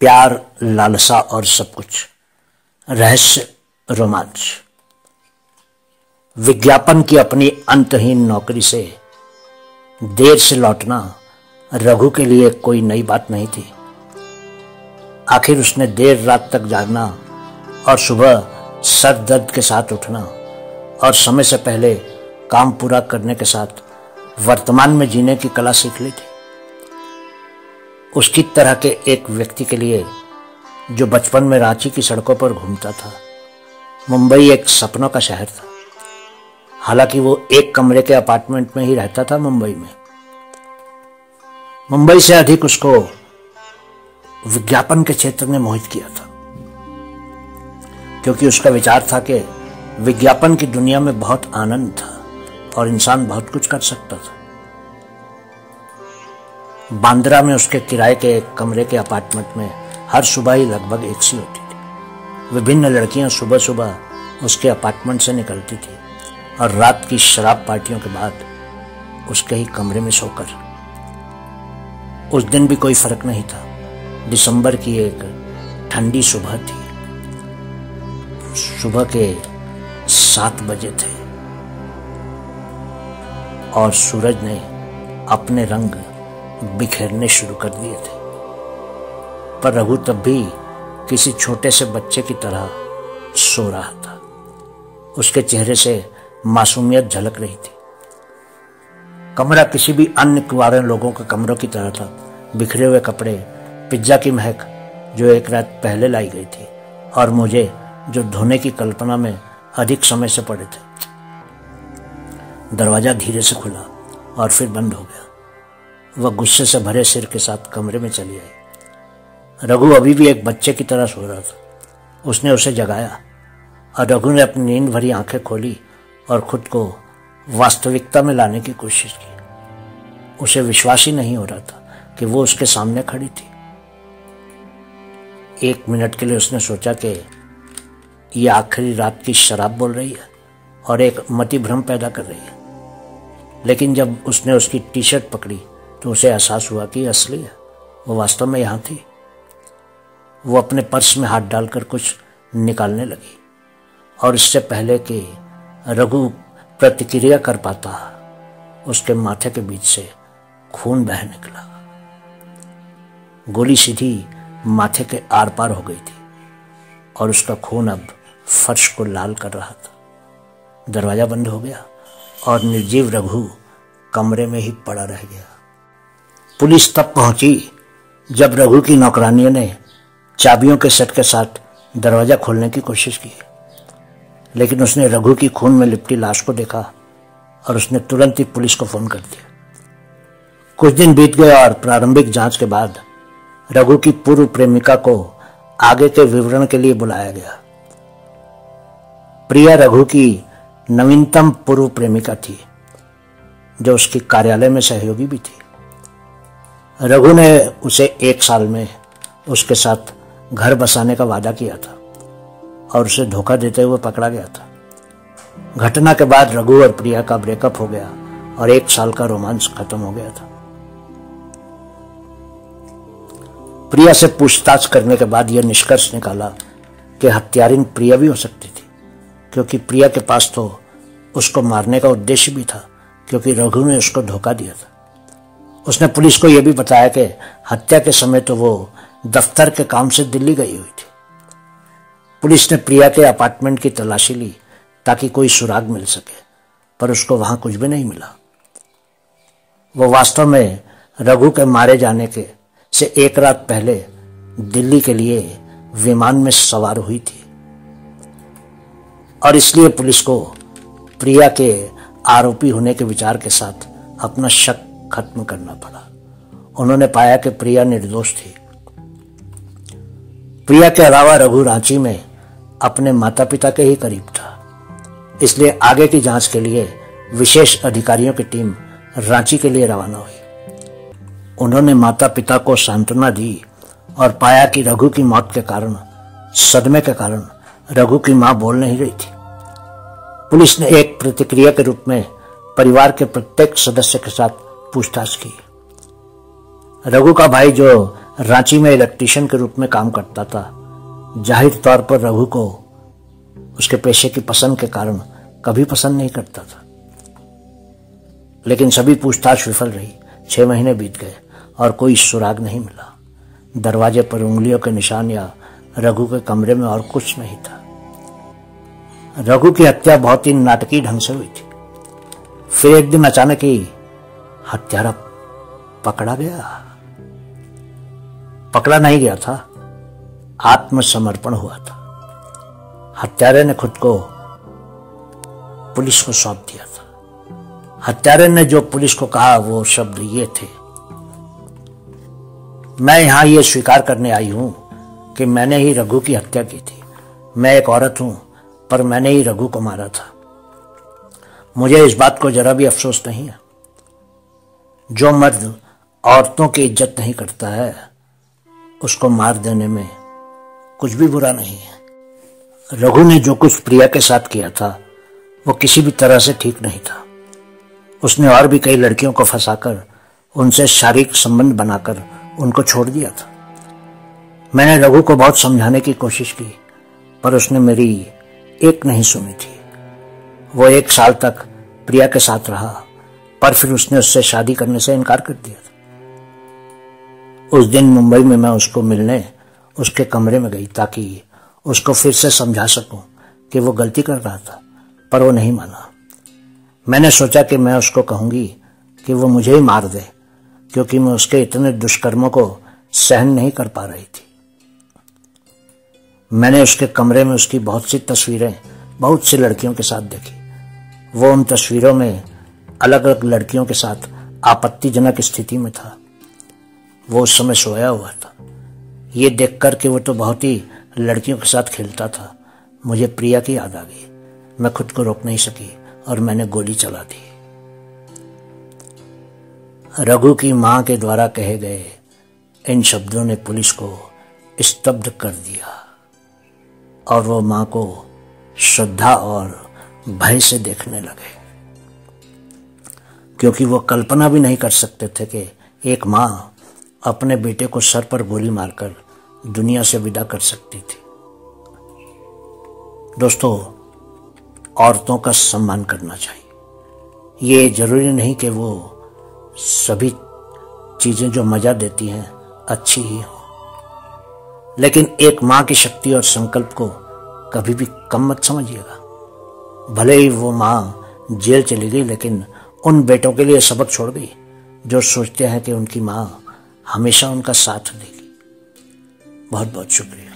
प्यार, लालसा और सब कुछ, रहस्य, रोमांच। विज्ञापन की अपनी अंतहीन नौकरी से देर से लौटना रघु के लिए कोई नई बात नहीं थी। आखिर उसने देर रात तक जागना और सुबह सर दर्द के साथ उठना और समय से पहले काम पूरा करने के साथ वर्तमान में जीने की कला सीख ली थी। उसकी तरह के एक व्यक्ति के लिए जो बचपन में रांची की सड़कों पर घूमता था, मुंबई एक सपनों का शहर था। हालांकि वो एक कमरे के अपार्टमेंट में ही रहता था मुंबई में। मुंबई से अधिक उसको विज्ञापन के क्षेत्र ने मोहित किया था, क्योंकि उसका विचार था कि विज्ञापन की दुनिया में बहुत आनंद था और इंसान बहुत कुछ कर सकता था। बांद्रा में उसके किराए के एक कमरे के अपार्टमेंट में हर सुबह ही लगभग एक सी होती थी। विभिन्न लड़कियां सुबह सुबह उसके अपार्टमेंट से निकलती थी और रात की शराब पार्टियों के बाद उसके ही कमरे में सोकर। उस दिन भी कोई फर्क नहीं था। दिसंबर की एक ठंडी सुबह थी। सुबह के 7 बजे थे और सूरज ने अपने रंग बिखेरने शुरू कर दिए थे, पर रघु तब भी किसी छोटे से बच्चे की तरह सो रहा था। उसके चेहरे से मासूमियत झलक रही थी। कमरा किसी भी अन्य कुंवारे लोगों के कमरों की तरह था। बिखरे हुए कपड़े, पिज्जा की महक जो एक रात पहले लाई गई थी और मुझे जो धोने की कल्पना में अधिक समय से पड़े थे। दरवाजा धीरे से खुला और फिर बंद हो गया। वह गुस्से से भरे सिर के साथ कमरे में चली आई। रघु अभी भी एक बच्चे की तरह सो रहा था। उसने उसे जगाया और रघु ने अपनी नींद भरी आंखें खोली और खुद को वास्तविकता में लाने की कोशिश की। उसे विश्वास ही नहीं हो रहा था कि वो उसके सामने खड़ी थी। 1 मिनट के लिए उसने सोचा कि ये आखिरी रात की शराब बोल रही है और एक मति भ्रम पैदा कर रही है। लेकिन जब उसने उसकी टी शर्ट पकड़ी तो उसे एहसास हुआ कि असली है। वो वास्तव में यहाँ थी। वो अपने पर्स में हाथ डालकर कुछ निकालने लगी और इससे पहले कि रघु प्रतिक्रिया कर पाता, उसके माथे के बीच से खून बह निकला। गोली सीधी माथे के आर पार हो गई थी और उसका खून अब फर्श को लाल कर रहा था। दरवाजा बंद हो गया और निर्जीव रघु कमरे में ही पड़ा रह गया। पुलिस तब पहुंची जब रघु की नौकरानियों ने चाबियों के सेट के साथ दरवाजा खोलने की कोशिश की, लेकिन उसने रघु की खून में लिपटी लाश को देखा और उसने तुरंत ही पुलिस को फोन कर दिया। कुछ दिन बीत गए और प्रारंभिक जांच के बाद रघु की पूर्व प्रेमिका को आगे के विवरण के लिए बुलाया गया। प्रिया रघु की नवीनतम पूर्व प्रेमिका थी, जो उसकी कार्यालय में सहयोगी भी थी। रघु ने उसे 1 साल में उसके साथ घर बसाने का वादा किया था और उसे धोखा देते हुए पकड़ा गया था। घटना के बाद रघु और प्रिया का ब्रेकअप हो गया और 1 साल का रोमांस खत्म हो गया था। प्रिया से पूछताछ करने के बाद यह निष्कर्ष निकाला कि हत्यारिन प्रिया भी हो सकती थी, क्योंकि प्रिया के पास तो उसको मारने का उद्देश्य भी था, क्योंकि रघु ने उसको धोखा दिया था। उसने पुलिस को यह भी बताया कि हत्या के समय तो वो दफ्तर के काम से दिल्ली गई हुई थी। पुलिस ने प्रिया के अपार्टमेंट की तलाशी ली ताकि कोई सुराग मिल सके, पर उसको वहां कुछ भी नहीं मिला। वो वास्तव में रघु के मारे जाने के से 1 रात पहले दिल्ली के लिए विमान में सवार हुई थी और इसलिए पुलिस को प्रिया के आरोपी होने के विचार के साथ अपना शक खत्म करना पड़ा। उन्होंने पाया कि प्रिया निर्दोष थी। प्रिया के अलावा रघु रांची में अपने माता पिता के ही करीब था, इसलिए आगे की जांच के लिए विशेष अधिकारियों की टीम रांची के लिए रवाना हुई। उन्होंने माता पिता को सांत्वना दी और पाया कि रघु की मौत के कारण, सदमे के कारण रघु की मां बोल नहीं रही थी। पुलिस ने एक प्रतिक्रिया के रूप में परिवार के प्रत्येक सदस्य के साथ पूछताछ की। रघु का भाई जो रांची में इलेक्ट्रीशियन के रूप में काम करता था, जाहिर तौर पर रघु को उसके पेशे की पसंद के कारण कभी पसंद नहीं करता था। लेकिन सभी पूछताछ विफल रही। 6 महीने बीत गए और कोई सुराग नहीं मिला। दरवाजे पर उंगलियों के निशान या रघु के कमरे में और कुछ नहीं था। रघु की हत्या बहुत ही नाटकीय ढंग से हुई थी। फिर एक दिन अचानक ही हत्यारा पकड़ा गया। पकड़ा नहीं गया था, आत्मसमर्पण हुआ था। हत्यारे ने खुद को पुलिस को सौंप दिया था। हत्यारे ने जो पुलिस को कहा वो शब्द ये थे, मैं यहां ये स्वीकार करने आई हूं कि मैंने ही रघु की हत्या की थी। मैं एक औरत हूं, पर मैंने ही रघु को मारा था। मुझे इस बात को जरा भी अफसोस नहीं है। जो मर्द औरतों की इज्जत नहीं करता है, उसको मार देने में कुछ भी बुरा नहीं है। रघु ने जो कुछ प्रिया के साथ किया था वो किसी भी तरह से ठीक नहीं था। उसने और भी कई लड़कियों को फंसाकर उनसे शारीरिक संबंध बनाकर उनको छोड़ दिया था। मैंने रघु को बहुत समझाने की कोशिश की, पर उसने मेरी एक नहीं सुनी थी। वो 1 साल तक प्रिया के साथ रहा, पर फिर उसने उससे शादी करने से इनकार कर दिया था। उस दिन मुंबई में मैं उसको मिलने उसके कमरे में गई ताकि उसको फिर से समझा सकूं कि वो गलती कर रहा था, पर वो नहीं माना। मैंने सोचा कि मैं उसको कहूंगी कि वो मुझे ही मार दे, क्योंकि मैं उसके इतने दुष्कर्मों को सहन नहीं कर पा रही थी। मैंने उसके कमरे में उसकी बहुत सी तस्वीरें बहुत सी लड़कियों के साथ देखी। वो उन तस्वीरों में अलग अलग लड़कियों के साथ आपत्तिजनक स्थिति में था। वो उस समय सोया हुआ था। ये देखकर कि वो तो बहुत ही लड़कियों के साथ खेलता था, मुझे प्रिया की याद आ गई। मैं खुद को रोक नहीं सकी और मैंने गोली चला दी। रघु की मां के द्वारा कहे गए इन शब्दों ने पुलिस को स्तब्ध कर दिया और वो मां को श्रद्धा और भय से देखने लगे, क्योंकि वो कल्पना भी नहीं कर सकते थे कि एक मां अपने बेटे को सर पर गोली मारकर दुनिया से विदा कर सकती थी। दोस्तों, औरतों का सम्मान करना चाहिए। ये जरूरी नहीं कि वो सभी चीजें जो मजा देती हैं अच्छी ही हो, लेकिन एक मां की शक्ति और संकल्प को कभी भी कम मत समझिएगा। भले ही वो मां जेल चली गई, लेकिन उन बेटों के लिए सबक छोड़ गई जो सोचते हैं कि उनकी मां हमेशा उनका साथ देगी। बहुत बहुत शुक्रिया।